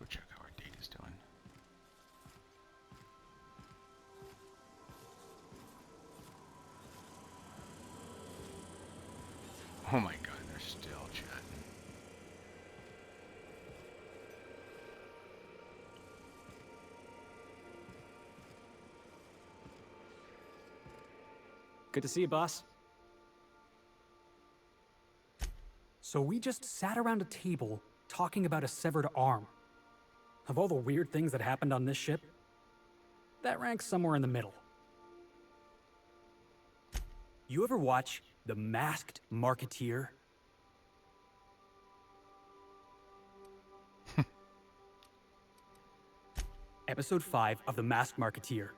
Go check how our date is doing. Oh my god, they're still chatting. Good to see you, boss. So we just sat around a table talking about a severed arm. Of all the weird things that happened on this ship, that ranks somewhere in the middle. You ever watch The Masked Marketeer? Episode 5 of The Masked Marketeer.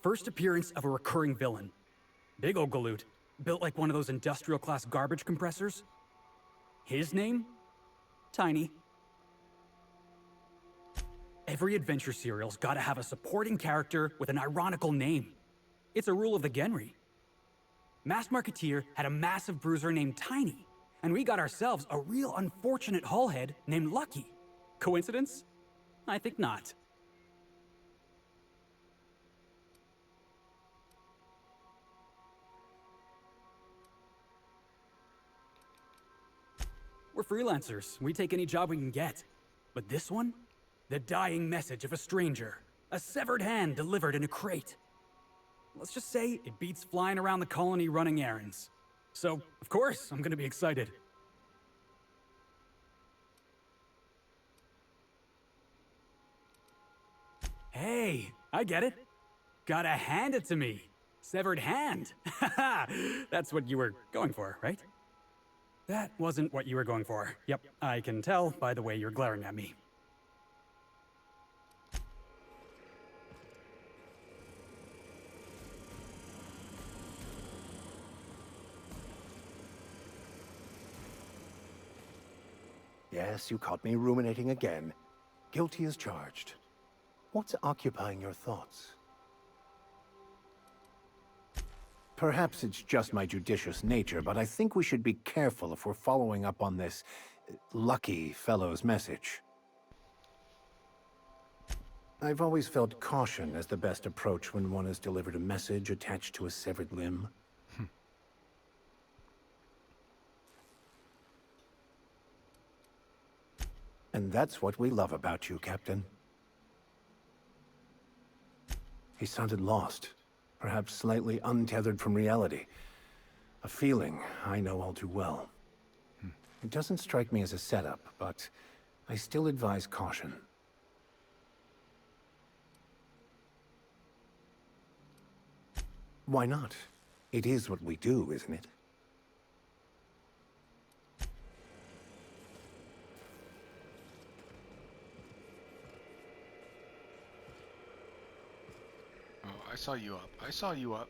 First appearance of a recurring villain. Big ol' galoot, built like one of those industrial-class garbage compressors. His name? Tiny. Every adventure serial's gotta have a supporting character with an ironical name. It's a rule of the Genry. Masked Marketeer had a massive bruiser named Tiny, and we got ourselves a real unfortunate hullhead named Lucky. Coincidence? I think not. We're freelancers. We take any job we can get. But this one? The dying message of a stranger. A severed hand delivered in a crate. Let's just say it beats flying around the colony running errands. So, of course, I'm gonna be excited. Hey, I get it. Gotta hand it to me. Severed hand. Haha, that's what you were going for, right? That wasn't what you were going for. Yep, I can tell by the way you're glaring at me. Yes, you caught me ruminating again. Guilty as charged. What's occupying your thoughts? Perhaps it's just my judicious nature, but I think we should be careful if we're following up on this lucky fellow's message. I've always felt caution as the best approach when one has delivered a message attached to a severed limb. And that's what we love about you, Captain. He sounded lost, perhaps slightly untethered from reality. A feeling I know all too well. It doesn't strike me as a setup, but I still advise caution. Why not? It is what we do, isn't it? Oh, I saw you up. I saw you up.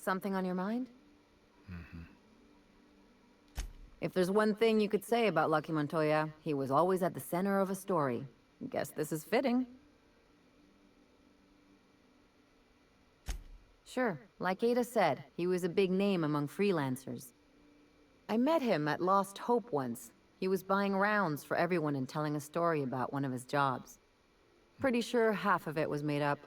Something on your mind? Mm-hmm. If there's one thing you could say about Lucky Montoya, he was always at the center of a story. Guess this is fitting. Sure, like Ada said, he was a big name among freelancers. I met him at Lost Hope once. He was buying rounds for everyone and telling a story about one of his jobs. Pretty sure half of it was made up.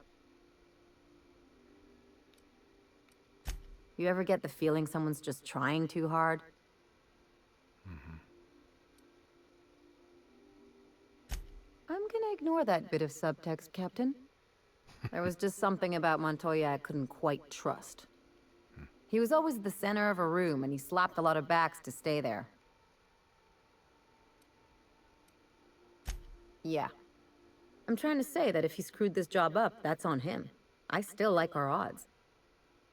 You ever get the feeling someone's just trying too hard? Mm-hmm. I'm gonna ignore that bit of subtext, Captain. There was just something about Montoya I couldn't quite trust. He was always the center of a room, and he slapped a lot of backs to stay there. Yeah. I'm trying to say that if he screwed this job up, that's on him. I still like our odds.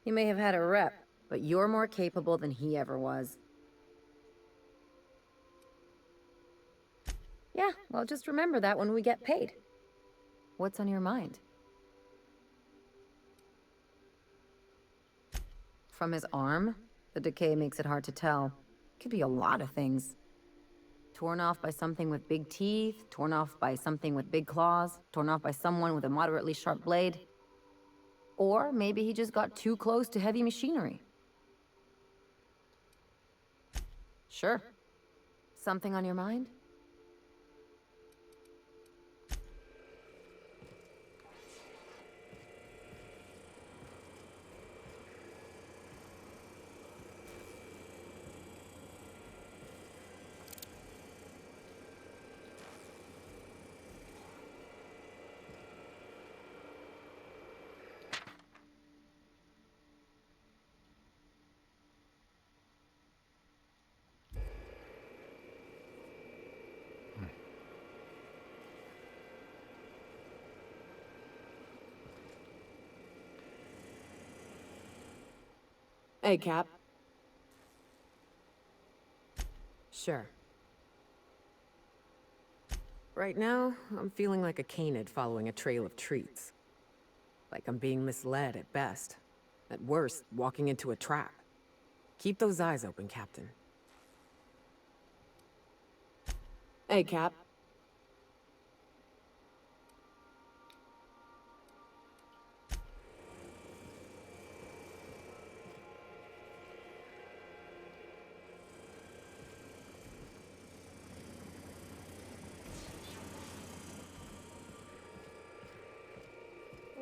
He may have had a rep, but you're more capable than he ever was. Yeah, well, just remember that when we get paid. What's on your mind? From his arm? The decay makes it hard to tell. Could be a lot of things. Torn off by something with big teeth, torn off by something with big claws, torn off by someone with a moderately sharp blade. Or maybe he just got too close to heavy machinery. Sure. Something on your mind? Hey, Cap. Sure. Right now, I'm feeling like a canid following a trail of treats. Like I'm being misled at best. At worst, walking into a trap. Keep those eyes open, Captain. Hey, Cap.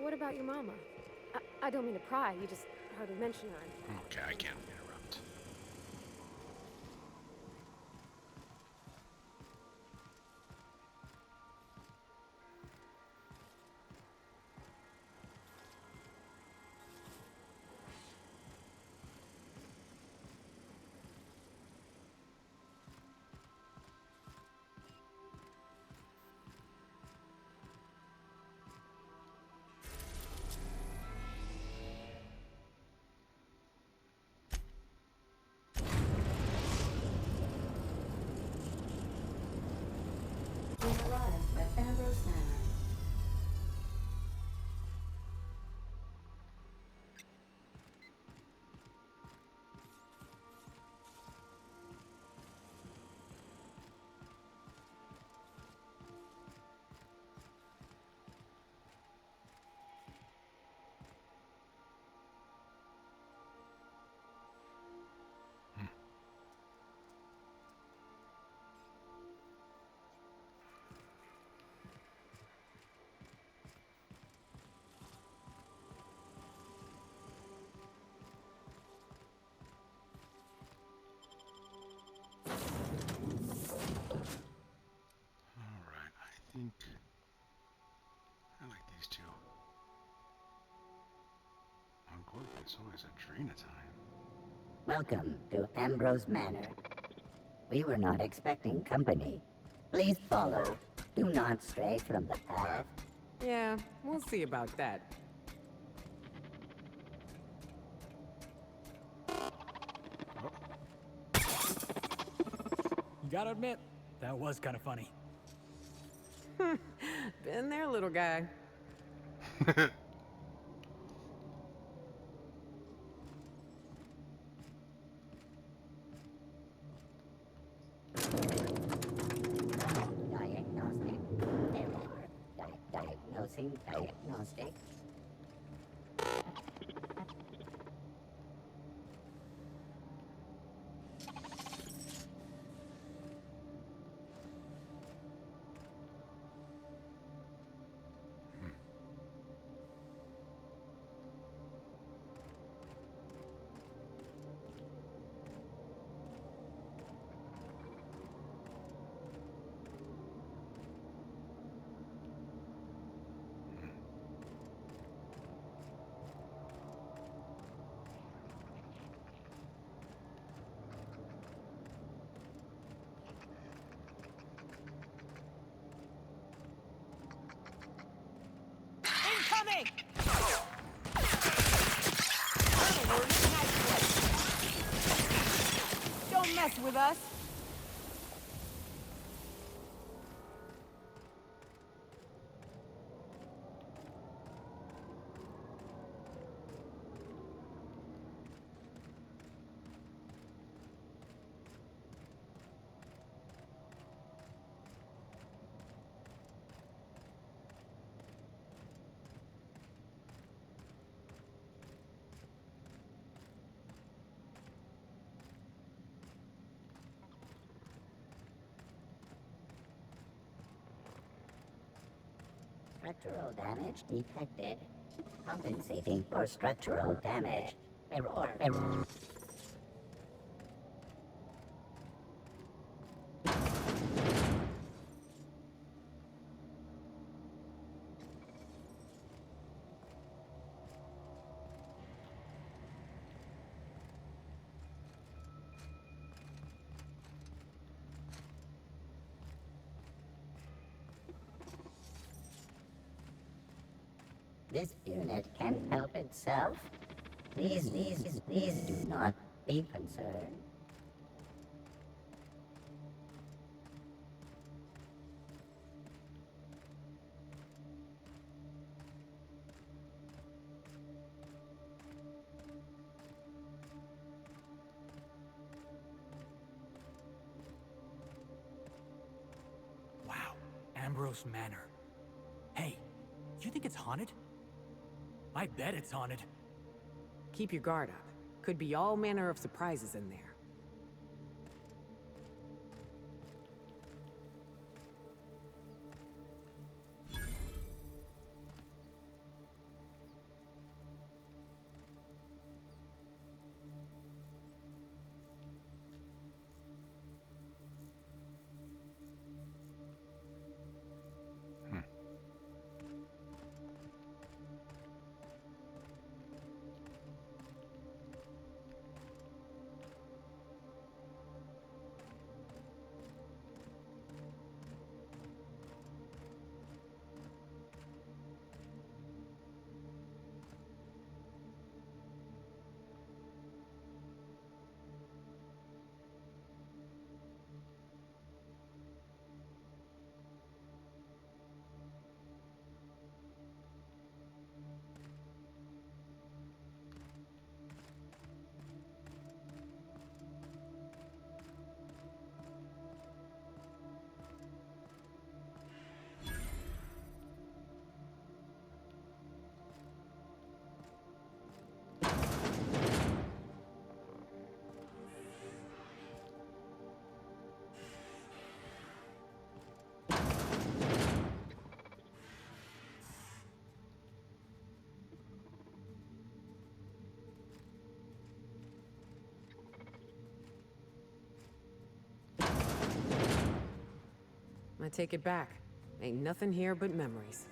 What about your mama? I don't mean to pry, you just hardly mention her. Okay, I can't interrupt. We arrived at Ambrose Manor. Alright, I think I like these two. On court, it's always Adrena time. Welcome to Ambrose Manor. We were not expecting company. Please follow. Do not stray from the path. Yeah, we'll see about that. You gotta admit, that was kind of funny. Been there, little guy. Diagnostic. Error. Diagnosing diagnostic. Incoming! Don't mess with us! Structural damage detected. Compensating for structural damage. Error. This unit can help itself. Please do not be concerned. Wow, Ambrose Manor. Hey, you think it's haunted? I bet it's haunted. Keep your guard up. Could be all manner of surprises in there. Hmm. I take it back. Ain't nothing here but memories.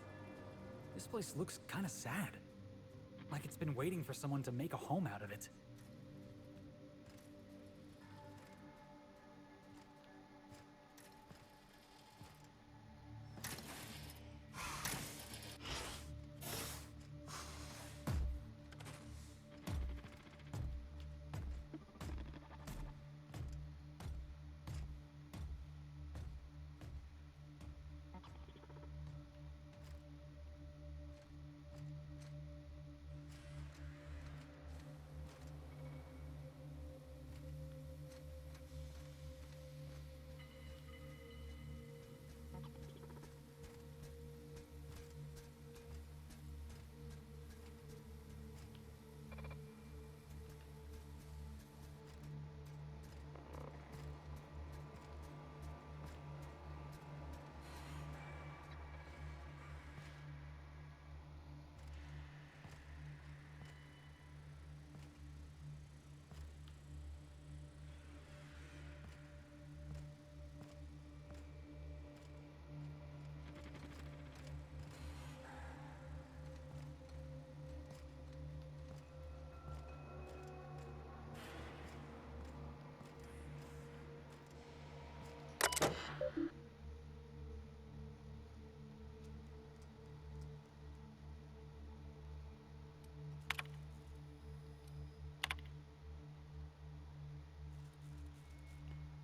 This place looks kinda sad. Like it's been waiting for someone to make a home out of it.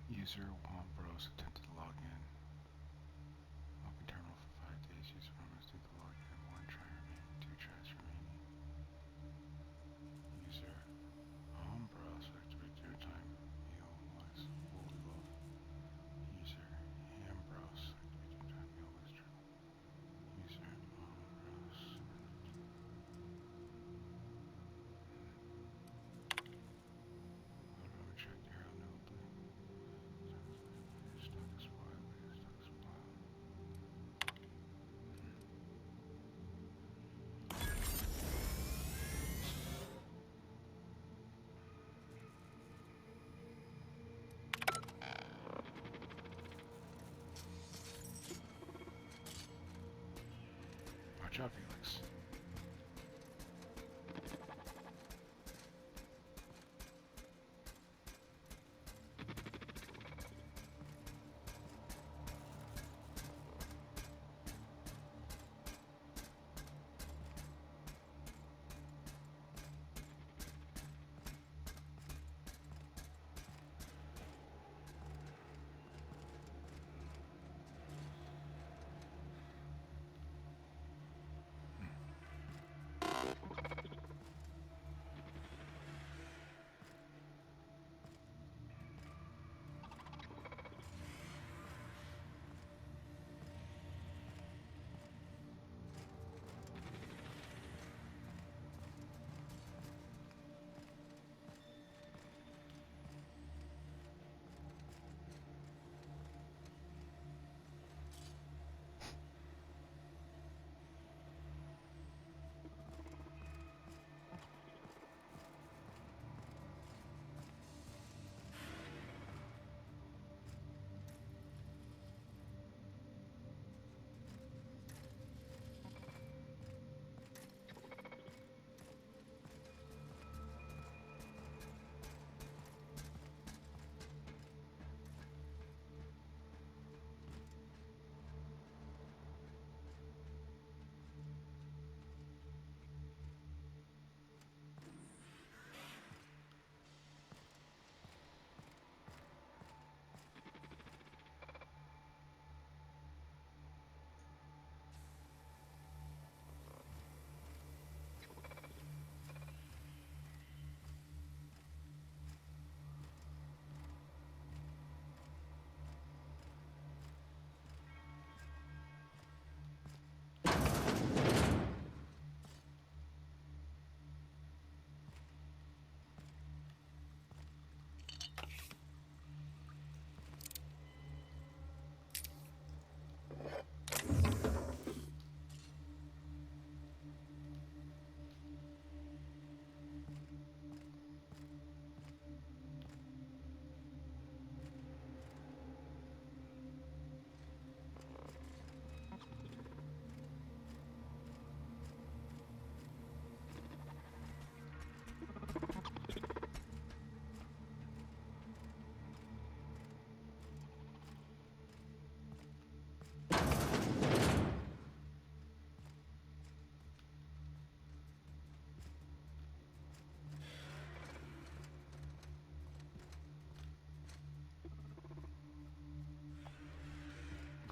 User Ambrose attempted to log in. Open terminal for 5 days. User Ambrose attempted to log in. 1 try remaining. 2 tries remaining. User Ambrose activate your time. Meal was fully low. User Ambrose activate your time. Meal was true. User Ambrose. Check the hero notebook. Stock is spoiled. Watch out, Felix.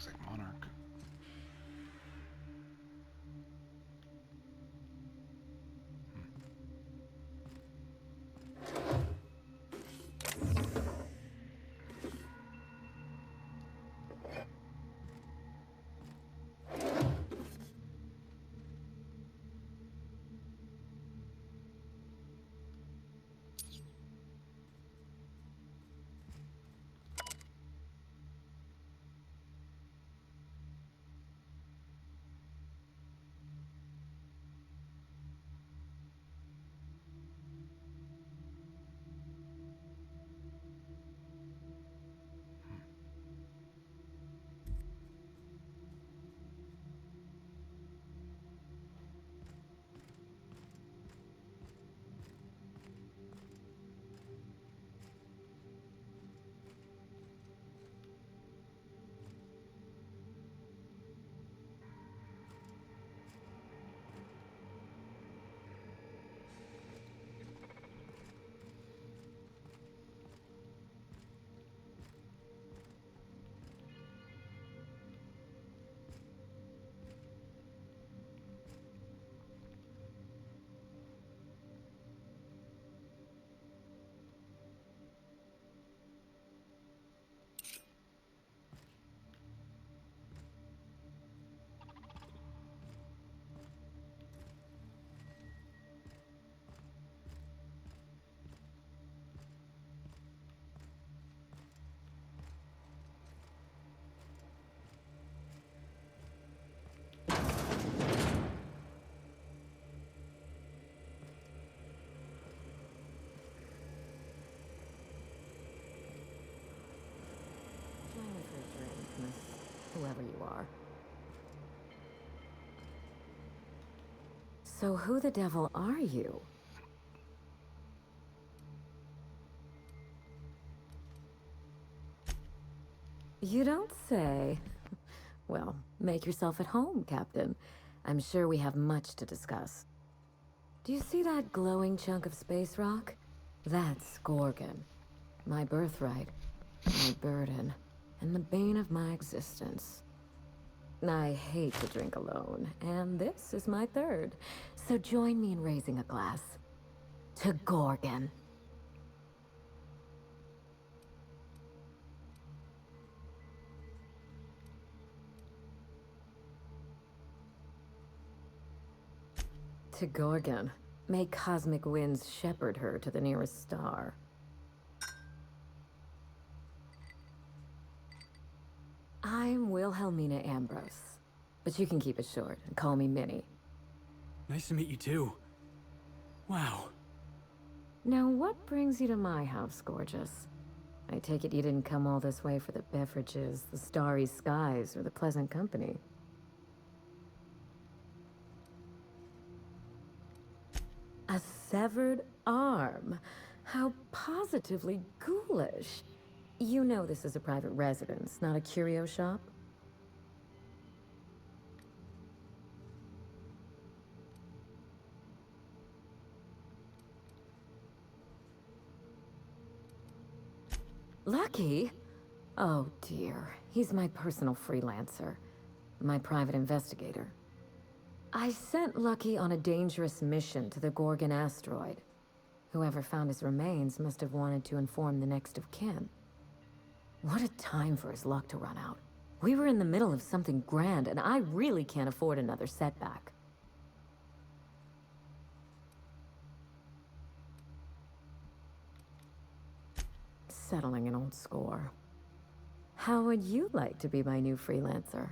Looks like Monarch. Whoever you are. So who the devil are you? You don't say. Well, make yourself at home, Captain. I'm sure we have much to discuss. Do you see that glowing chunk of space rock? That's Gorgon. My birthright, my burden, and the bane of my existence. I hate to drink alone, and this is my third. So join me in raising a glass. To Gorgon. To Gorgon. May cosmic winds shepherd her to the nearest star. I'm Wilhelmina Ambrose, but you can keep it short and call me Minnie. Nice to meet you too. Wow. Now, what brings you to my house, gorgeous? I take it you didn't come all this way for the beverages, the starry skies, or the pleasant company. A severed arm. How positively ghoulish. You know this is a private residence, not a curio shop? Lucky? Oh dear, he's my personal freelancer. My private investigator. I sent Lucky on a dangerous mission to the Gorgon asteroid. Whoever found his remains must have wanted to inform the next of kin. What a time for his luck to run out. We were in the middle of something grand, and I really can't afford another setback. Settling an old score. How would you like to be my new freelancer?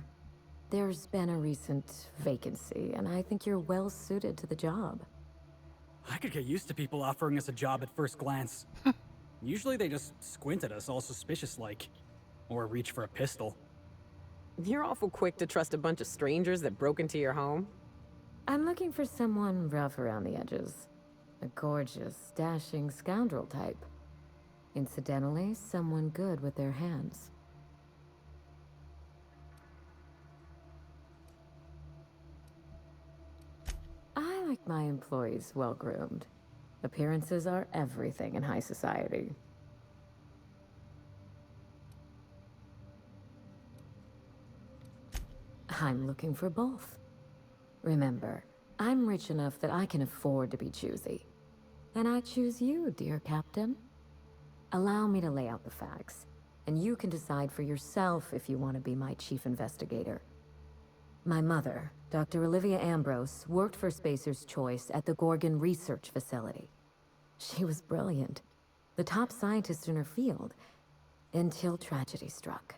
There's been a recent vacancy, and I think you're well suited to the job. I could get used to people offering us a job at first glance. Usually they just squint at us all suspicious-like. Or reach for a pistol. You're awful quick to trust a bunch of strangers that broke into your home. I'm looking for someone rough around the edges. A gorgeous, dashing scoundrel type. Incidentally, someone good with their hands. I like my employees well-groomed. Appearances are everything in high society. I'm looking for both. Remember, I'm rich enough that I can afford to be choosy. And I choose you, dear Captain. Allow me to lay out the facts, and you can decide for yourself if you want to be my chief investigator. My mother, Dr. Olivia Ambrose, worked for Spacer's Choice at the Gorgon Research Facility. She was brilliant, the top scientist in her field, until tragedy struck.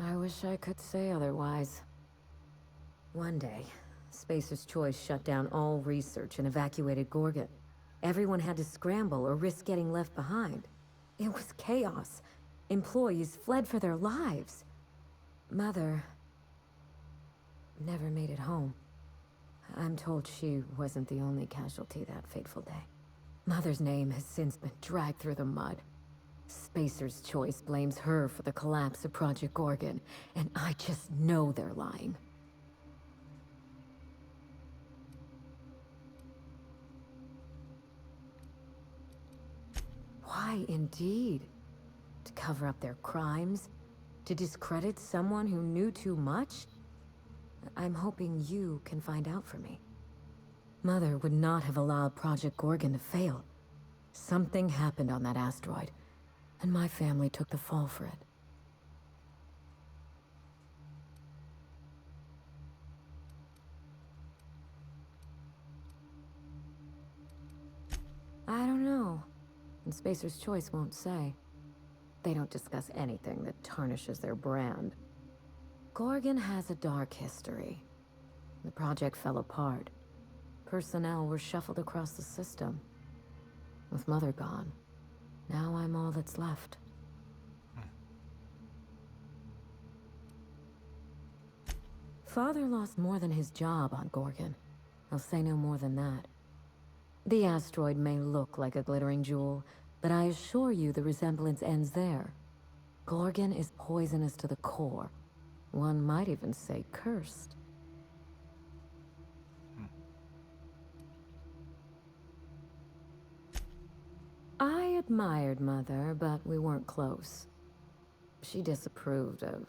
I wish I could say otherwise. One day, Spacer's Choice shut down all research and evacuated Gorgon. Everyone had to scramble or risk getting left behind. It was chaos. Employees fled for their lives. Mother never made it home. I'm told she wasn't the only casualty that fateful day. Mother's name has since been dragged through the mud. Spacer's Choice blames her for the collapse of Project Gorgon, and I just know they're lying. Why, indeed? To cover up their crimes? To discredit someone who knew too much? I'm hoping you can find out for me. Mother would not have allowed Project Gorgon to fail. Something happened on that asteroid, and my family took the fall for it. I don't know. And Spacer's Choice won't say. They don't discuss anything that tarnishes their brand. Gorgon has a dark history. The project fell apart. Personnel were shuffled across the system. With Mother gone, now I'm all that's left. Father lost more than his job on Gorgon. I'll say no more than that. The asteroid may look like a glittering jewel, but I assure you the resemblance ends there. Gorgon is poisonous to the core. One might even say cursed. I admired Mother, but we weren't close. She disapproved of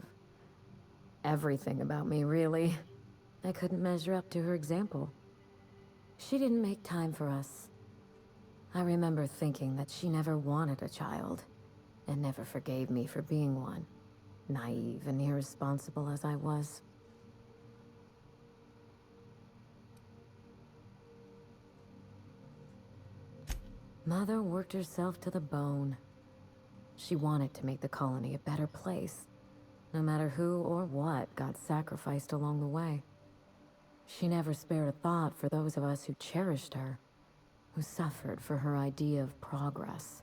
everything about me, really. I couldn't measure up to her example. She didn't make time for us. I remember thinking that she never wanted a child, and never forgave me for being one, naive and irresponsible as I was. Mother worked herself to the bone. She wanted to make the colony a better place, no matter who or what got sacrificed along the way. She never spared a thought for those of us who cherished her, who suffered for her idea of progress.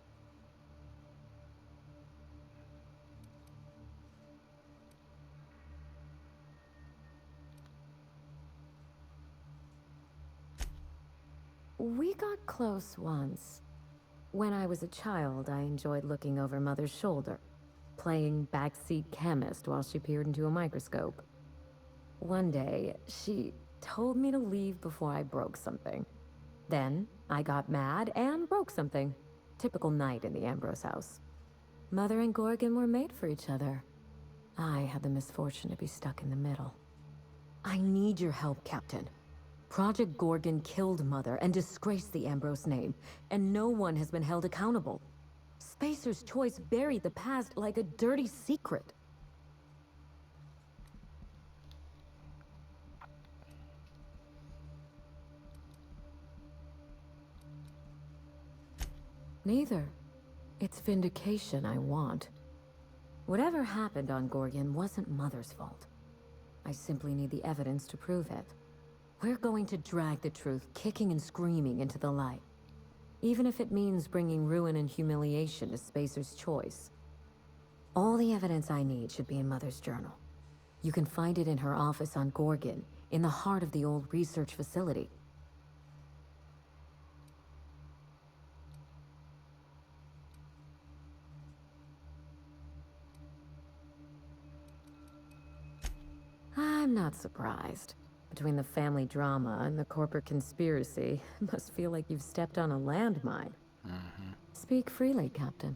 We got close once. When I was a child, I enjoyed looking over Mother's shoulder, playing backseat chemist while she peered into a microscope. One day, she told me to leave before I broke something. Then, I got mad and broke something. Typical night in the Ambrose house. Mother and Gorgon were made for each other. I had the misfortune to be stuck in the middle. I need your help, Captain. Project Gorgon killed Mother and disgraced the Ambrose name, and no one has been held accountable. Spacer's Choice buried the past like a dirty secret. Neither. It's vindication I want. Whatever happened on Gorgon wasn't Mother's fault. I simply need the evidence to prove it. We're going to drag the truth kicking and screaming into the light. Even if it means bringing ruin and humiliation to Spacer's Choice. All the evidence I need should be in Mother's journal. You can find it in her office on Gorgon, in the heart of the old research facility. I'm not surprised. Between the family drama and the corporate conspiracy, it must feel like you've stepped on a landmine. Speak freely, Captain.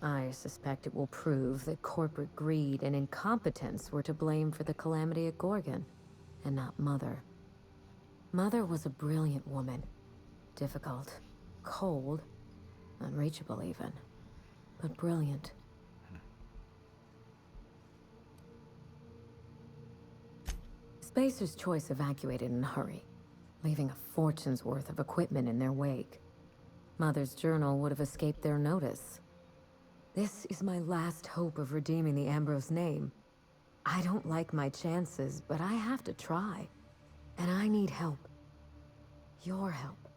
I suspect it will prove that corporate greed and incompetence were to blame for the calamity at Gorgon, and not Mother. Mother was a brilliant woman. Difficult, cold, unreachable even, but brilliant. Spacer's Choice evacuated in a hurry, leaving a fortune's worth of equipment in their wake. Mother's journal would have escaped their notice. This is my last hope of redeeming the Ambrose name. I don't like my chances, but I have to try. And I need help. Your help.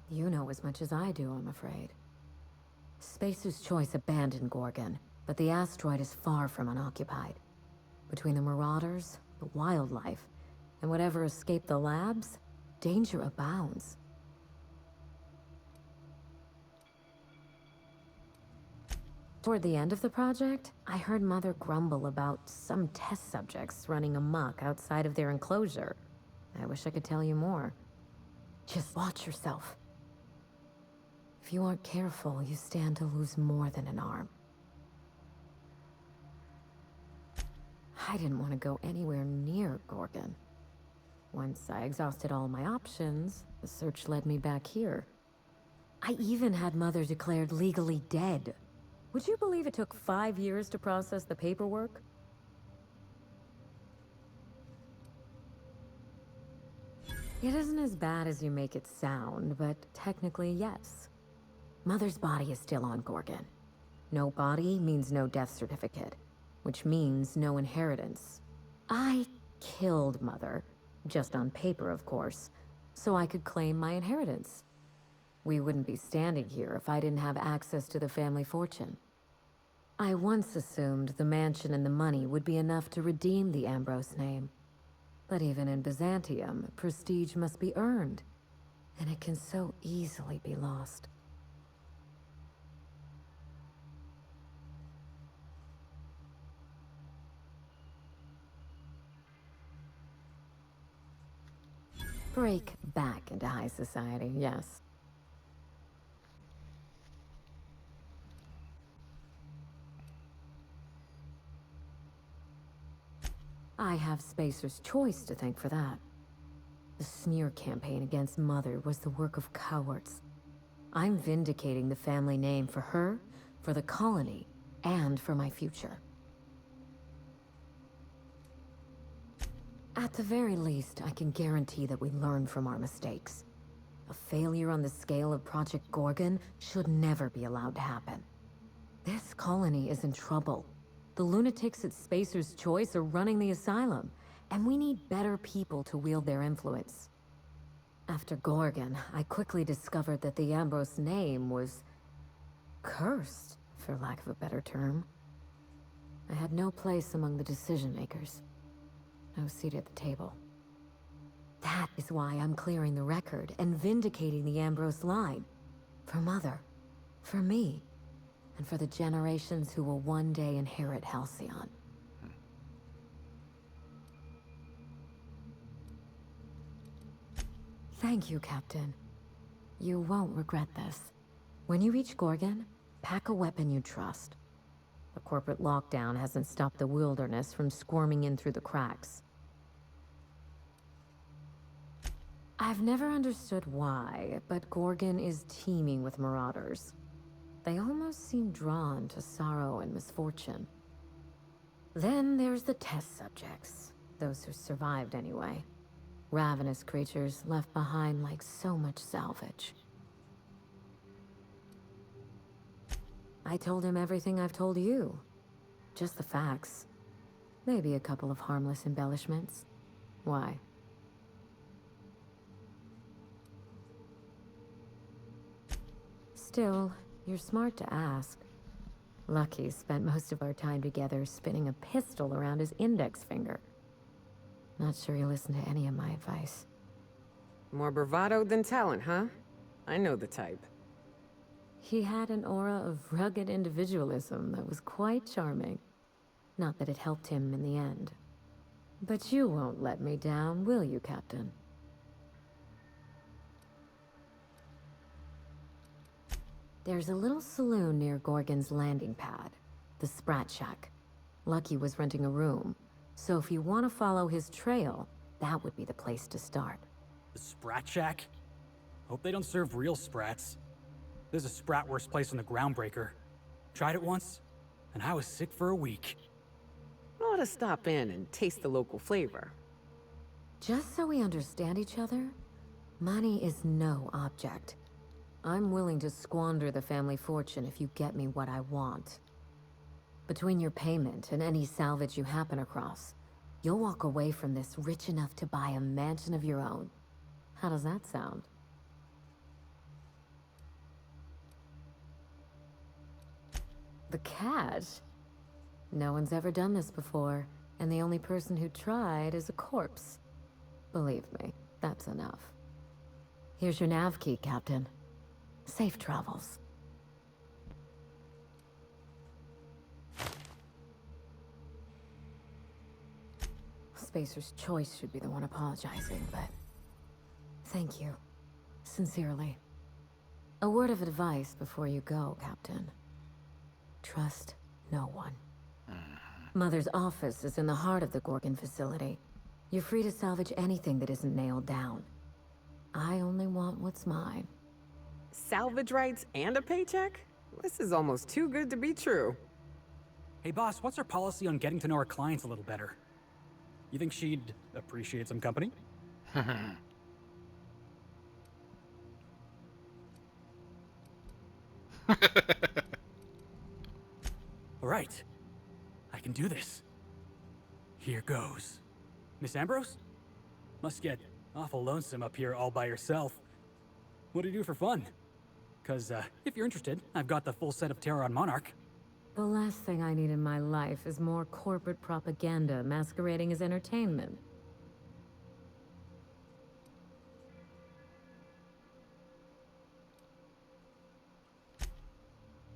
You know as much as I do, I'm afraid. Spacer's Choice abandoned Gorgon, but the asteroid is far from unoccupied. Between the marauders, the wildlife, and whatever escaped the labs, danger abounds. Toward the end of the project, I heard Mother grumble about some test subjects running amok outside of their enclosure. I wish I could tell you more. Just watch yourself. If you aren't careful, you stand to lose more than an arm. I didn't want to go anywhere near Gorgon. Once I exhausted all my options, the search led me back here. I even had Mother declared legally dead. Would you believe it took 5 years to process the paperwork? It isn't as bad as you make it sound, but technically, yes. Mother's body is still on Gorgon. No body means no death certificate, which means no inheritance. I killed Mother, just on paper, of course, so I could claim my inheritance. We wouldn't be standing here if I didn't have access to the family fortune. I once assumed the mansion and the money would be enough to redeem the Ambrose name. But even in Byzantium, prestige must be earned, and it can so easily be lost. Break back into high society, yes. I have Spacer's Choice to thank for that. The smear campaign against Mother was the work of cowards. I'm vindicating the family name for her, for the colony, and for my future. At the very least, I can guarantee that we learn from our mistakes. A failure on the scale of Project Gorgon should never be allowed to happen. This colony is in trouble. The lunatics at Spacer's Choice are running the asylum, and we need better people to wield their influence. After Gorgon, I quickly discovered that the Ambrose name was cursed, for lack of a better term. I had no place among the decision makers. I was seated at the table. That is why I'm clearing the record and vindicating the Ambrose line. For Mother, for me, and for the generations who will one day inherit Halcyon. Thank you, Captain. You won't regret this. When you reach Gorgon, pack a weapon you trust. The corporate lockdown hasn't stopped the wilderness from squirming in through the cracks. I've never understood why, but Gorgon is teeming with marauders. They almost seem drawn to sorrow and misfortune. Then there's the test subjects, those who survived anyway. Ravenous creatures left behind like so much salvage. I told him everything I've told you. Just the facts. Maybe a couple of harmless embellishments. Why? Still, you're smart to ask. Lucky spent most of our time together spinning a pistol around his index finger. Not sure he listened to any of my advice. More bravado than talent, huh? I know the type. He had an aura of rugged individualism that was quite charming. Not that it helped him in the end. But you won't let me down, will you, Captain? There's a little saloon near Gorgon's landing pad, the Sprat Shack. Lucky was renting a room, so if you want to follow his trail, that would be the place to start. The Sprat Shack? Hope they don't serve real sprats. There's a sprat worse place on the Groundbreaker. Tried it once, and I was sick for a week. Ought to stop in and taste the local flavor. Just so we understand each other, money is no object. I'm willing to squander the family fortune if you get me what I want. Between your payment and any salvage you happen across, you'll walk away from this rich enough to buy a mansion of your own. How does that sound? The cash? No one's ever done this before, and the only person who tried is a corpse. Believe me, that's enough. Here's your nav key, Captain. Safe travels. Spacer's Choice should be the one apologizing, but... thank you. Sincerely. A word of advice before you go, Captain. Trust no one. Mother's office is in the heart of the Gorgon facility. You're free to salvage anything that isn't nailed down. I only want what's mine. Salvage rights and a paycheck? This is almost too good to be true. Hey boss, what's our policy on getting to know our clients a little better? You think she'd appreciate some company? All right, I can do this. Here goes. Miss Ambrose? Must get awful lonesome up here all by yourself. What do you do for fun? Because, if you're interested, I've got the full set of Terror on Monarch. The last thing I need in my life is more corporate propaganda masquerading as entertainment.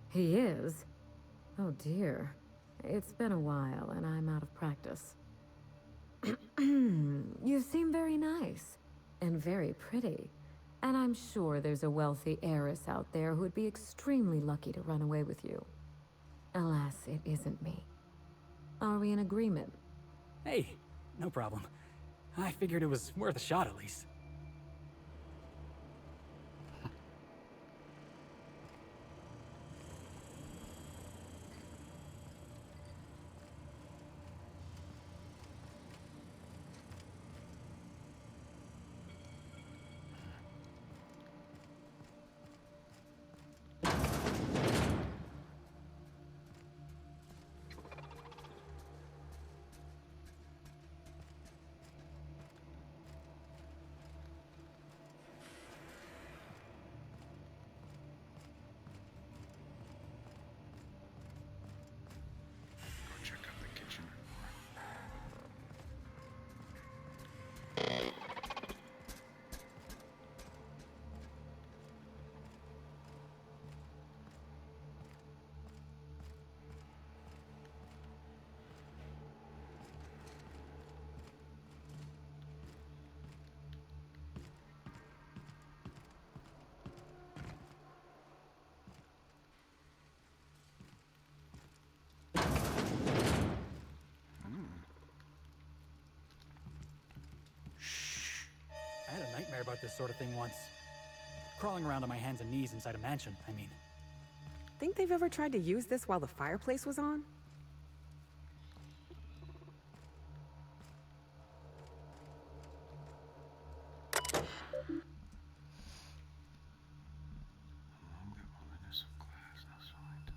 He is? Oh dear. It's been a while, and I'm out of practice. You seem very nice. And very pretty. And I'm sure there's a wealthy heiress out there who'd be extremely lucky to run away with you. Alas, it isn't me. Are we in agreement? Hey, no problem. I figured it was worth a shot at least. Go check out the kitchen. I had a nightmare about this sort of thing once. Crawling around on my hands and knees inside a mansion, I mean. Think they've ever tried to use this while the fireplace was on? Among the ominous of glass outside.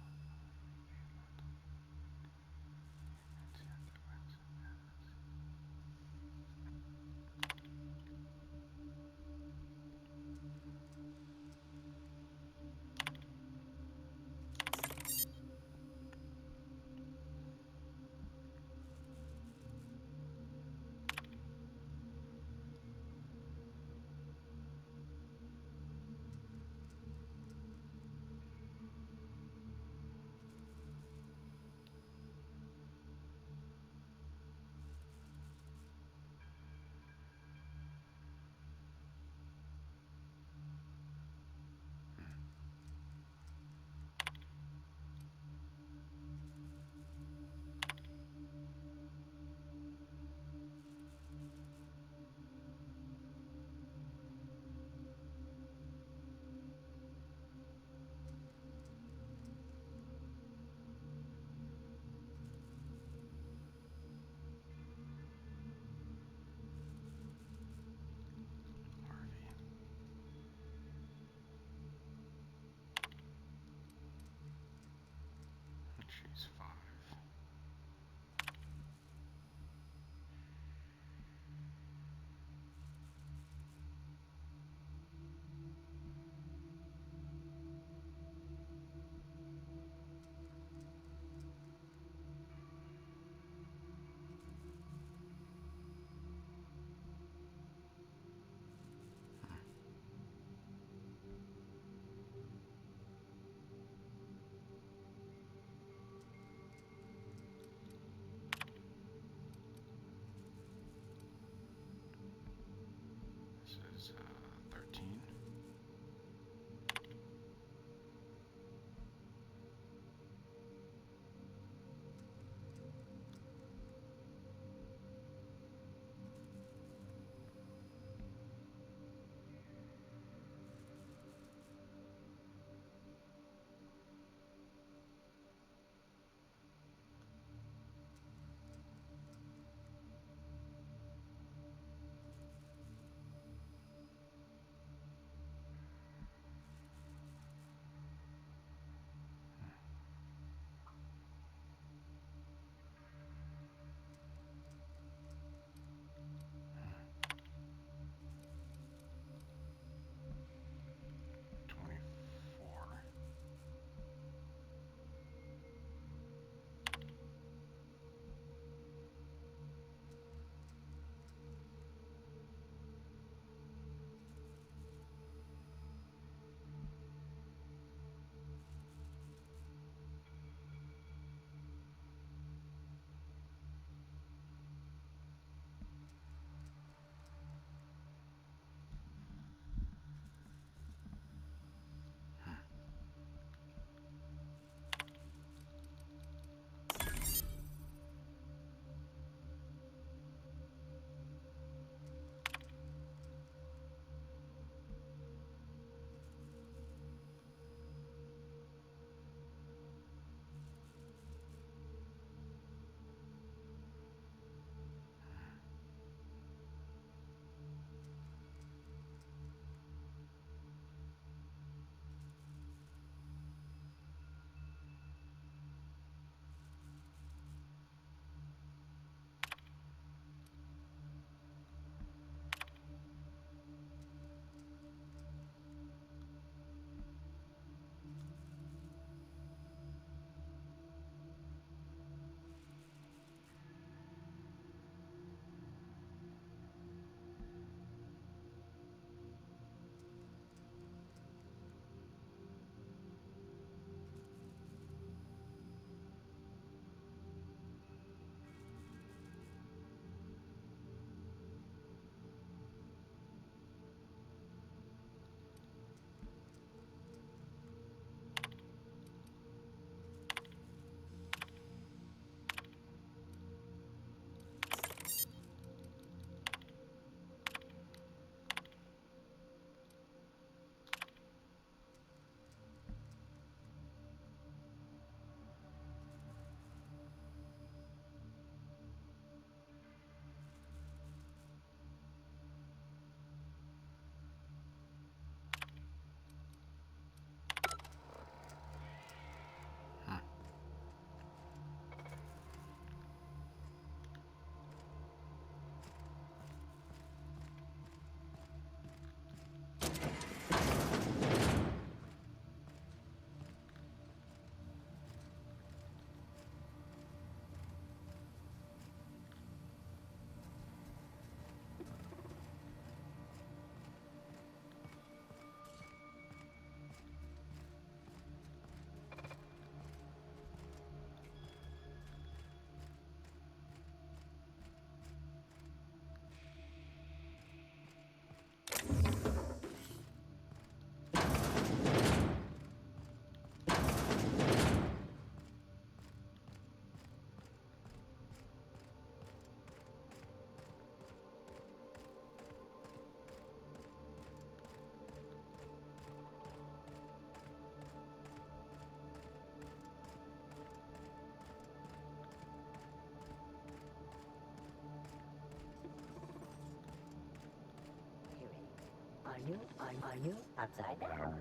you upside down?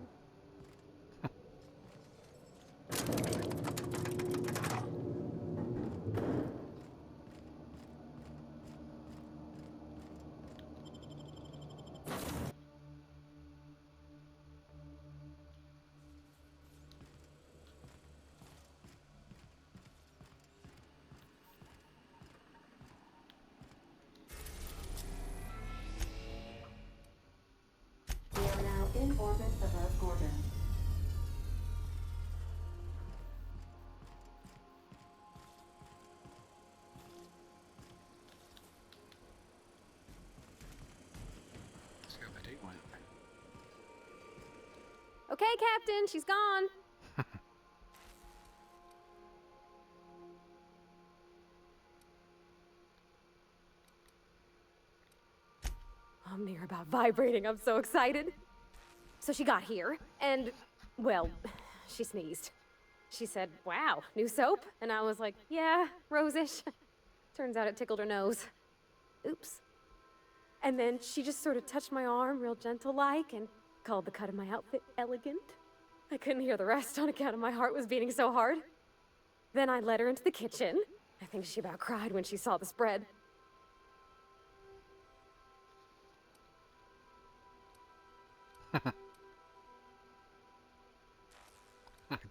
We are now in orbit above Gordon. Let's see how the date went. Okay, Captain, she's gone. I'm near about vibrating. I'm so excited. So she got here, and, well, she sneezed. She said, "Wow, new soap?" And I was like, "Yeah, rosish." Turns out it tickled her nose. Oops. And then she just sort of touched my arm real gentle-like and called the cut of my outfit elegant. I couldn't hear the rest on account of my heart was beating so hard. Then I led her into the kitchen. I think she about cried when she saw the spread.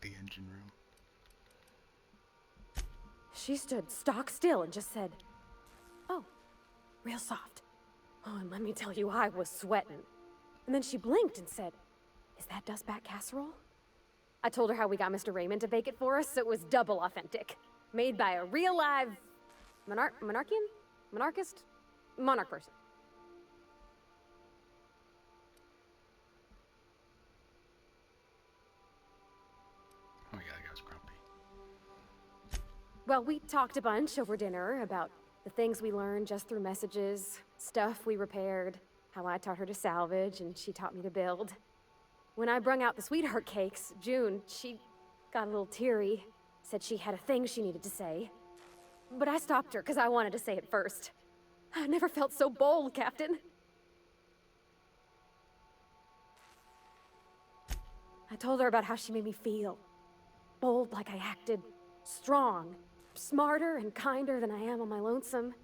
The engine room. She stood stock still and just said, "Oh, real soft." Oh, and let me tell you, I was sweating. And then she blinked and said, "Is that dustback casserole?" I told her how we got Mr. Raymond to bake it for us, so it was double authentic. Made by a real live monarchist? Monarch person. Oh yeah, that guy's grumpy. Well, we talked a bunch over dinner about the things we learned just through messages, stuff we repaired, how I taught her to salvage and she taught me to build. When I brung out the sweetheart cakes, June, she got a little teary, said she had a thing she needed to say. But I stopped her because I wanted to say it first. I never felt so bold, Captain. I told her about how she made me feel. Bold like I acted, strong, smarter and kinder than I am on my lonesome.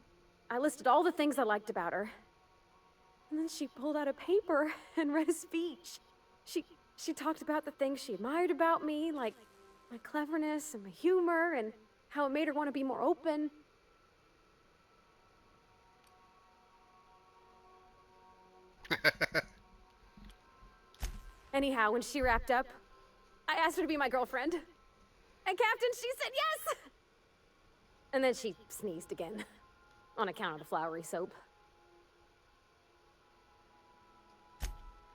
I listed all the things I liked about her. And then she pulled out a paper and read a speech. She talked about the things she admired about me, like my cleverness and my humor, and how it made her want to be more open. Anyhow, when she wrapped up, I asked her to be my girlfriend. And Captain, she said yes! And then she sneezed again, on account of the flowery soap.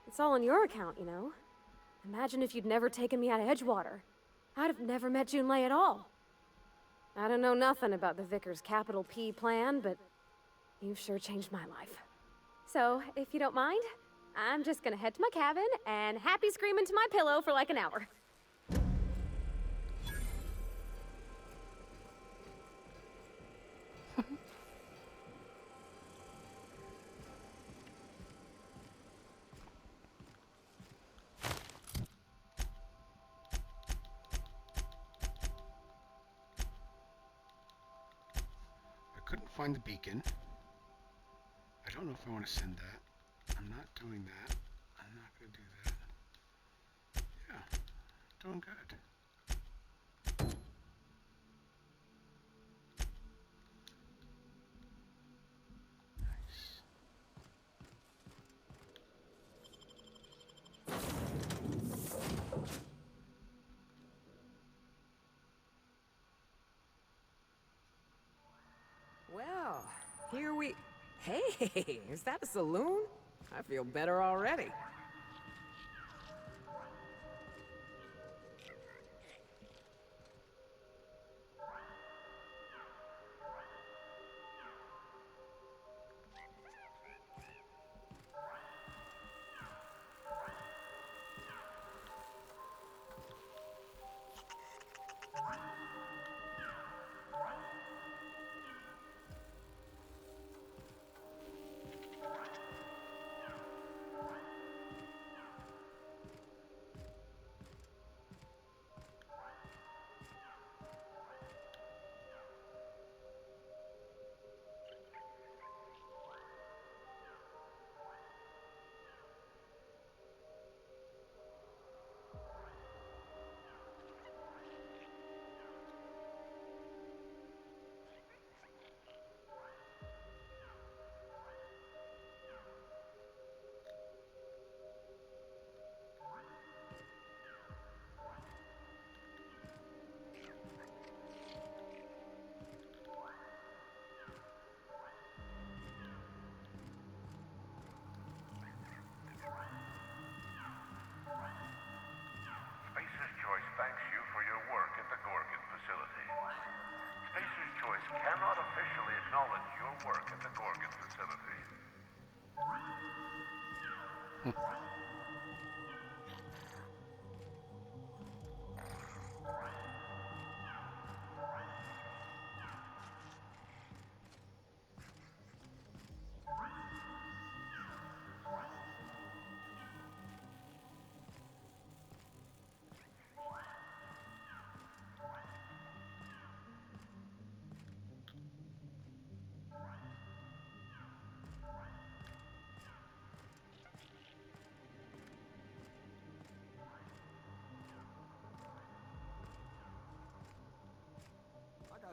It's all on your account, you know? Imagine if you'd never taken me out of Edgewater. I'd have never met Junlei at all. I don't know nothing about the Vicar's capital P plan, but you've sure changed my life. So, if you don't mind, I'm just gonna head to my cabin and happy scream into my pillow for like an hour. I couldn't find the beacon. I don't know if I want to send that. I'm not doing that. I'm not going to do that. Yeah, doing good. Nice. Well, here we... Hey, is that a saloon? I feel better already.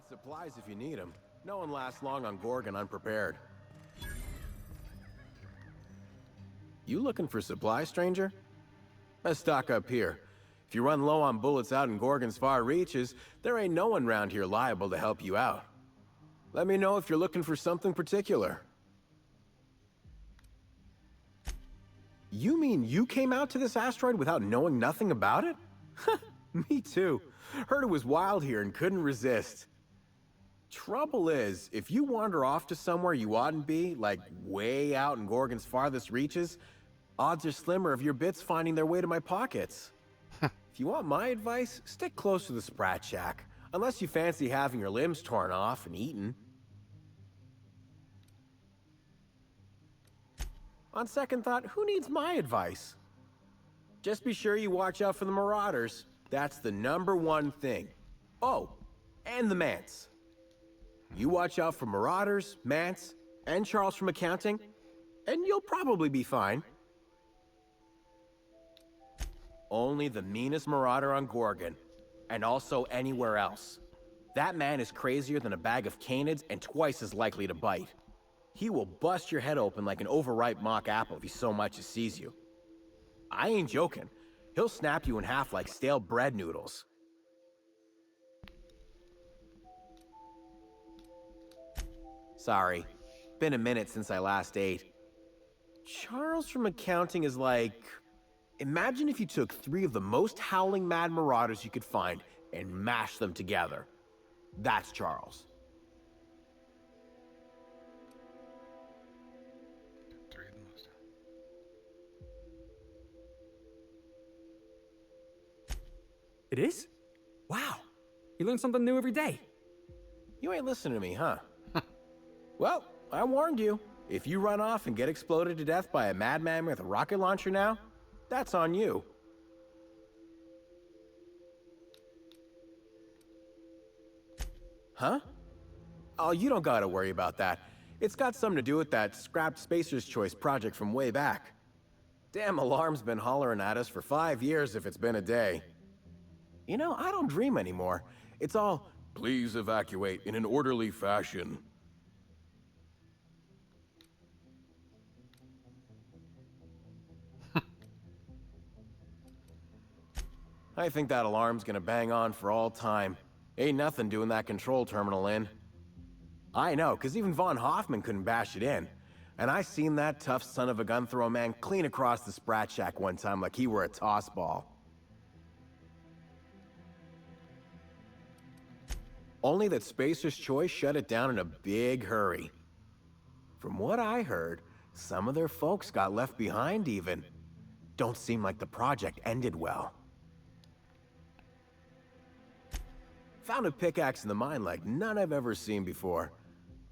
supplies if you need them. No one lasts long on Gorgon unprepared. You looking for supplies, stranger? Let's stock up here. If you run low on bullets out in Gorgon's far reaches, there ain't no one round here liable to help you out. Let me know if you're looking for something particular. You mean you came out to this asteroid without knowing nothing about it? Me too. Heard it was wild here and couldn't resist. Trouble is, if you wander off to somewhere you oughtn't be, like way out in Gorgon's farthest reaches, odds are slimmer of your bits finding their way to my pockets. If you want my advice, stick close to the Sprat Shack, unless you fancy having your limbs torn off and eaten. On second thought, who needs my advice? Just be sure you watch out for the Marauders. That's the #1 thing. Oh, and the Mance. You watch out for Marauders, Mance, and Charles from accounting, and you'll probably be fine. Only the meanest Marauder on Gorgon, and also anywhere else. That man is crazier than a bag of canids and twice as likely to bite. He will bust your head open like an overripe mock apple if he so much as sees you. I ain't joking. He'll snap you in half like stale bread noodles. Sorry. Been a minute since I last ate. Charles from accounting is like... Imagine if you took 3 of the most howling mad marauders you could find and mashed them together. That's Charles. Three of the most. It is? Wow. You learn something new every day. You ain't listening to me, huh? Well, I warned you. If you run off and get exploded to death by a madman with a rocket launcher now, that's on you. Huh? Oh, you don't gotta worry about that. It's got something to do with that scrapped Spacer's Choice project from way back. Damn alarm's been hollering at us for 5 years if it's been a day. You know, I don't dream anymore. It's all, please evacuate in an orderly fashion. I think that alarm's gonna bang on for all time. Ain't nothing doing that control terminal in. I know, 'cause even Von Hoffman couldn't bash it in. And I seen that tough son of a gun throw man clean across the Sprat Shack one time like he were a toss ball. Only that Spacer's Choice shut it down in a big hurry. From what I heard, some of their folks got left behind even. Don't seem like the project ended well. Found a pickaxe in the mine like none I've ever seen before.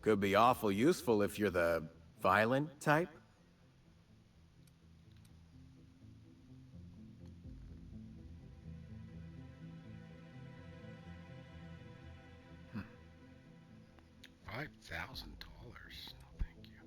Could be awful useful if you're the violent type. $5,000. No, thank you.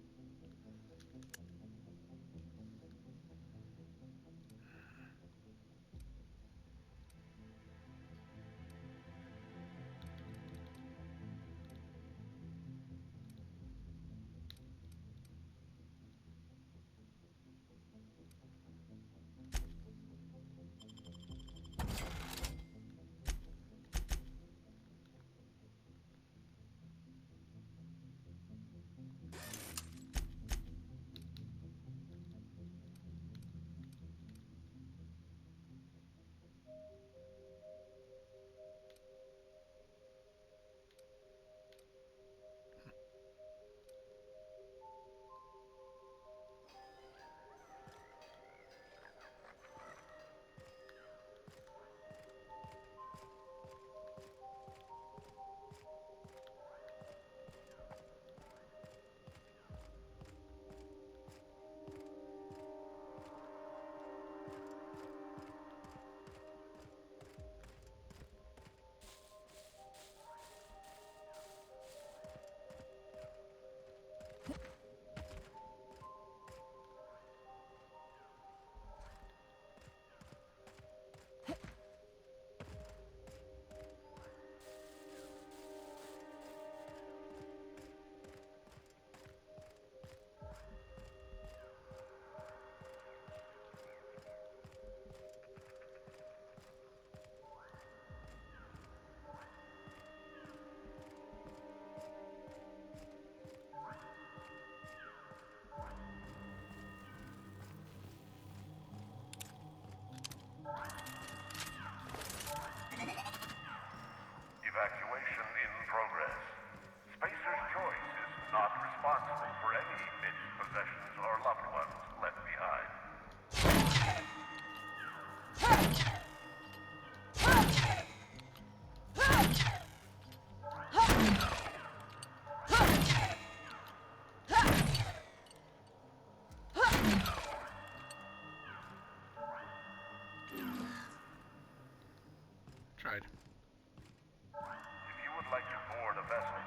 Tried. If you would like to board a vessel,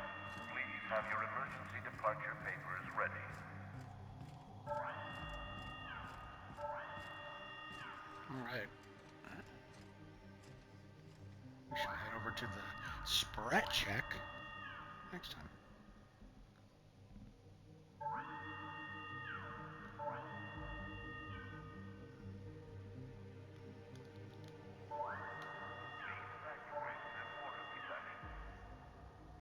please have your emergency departure papers ready. Alright. We shall head over to the Sprat Check next time.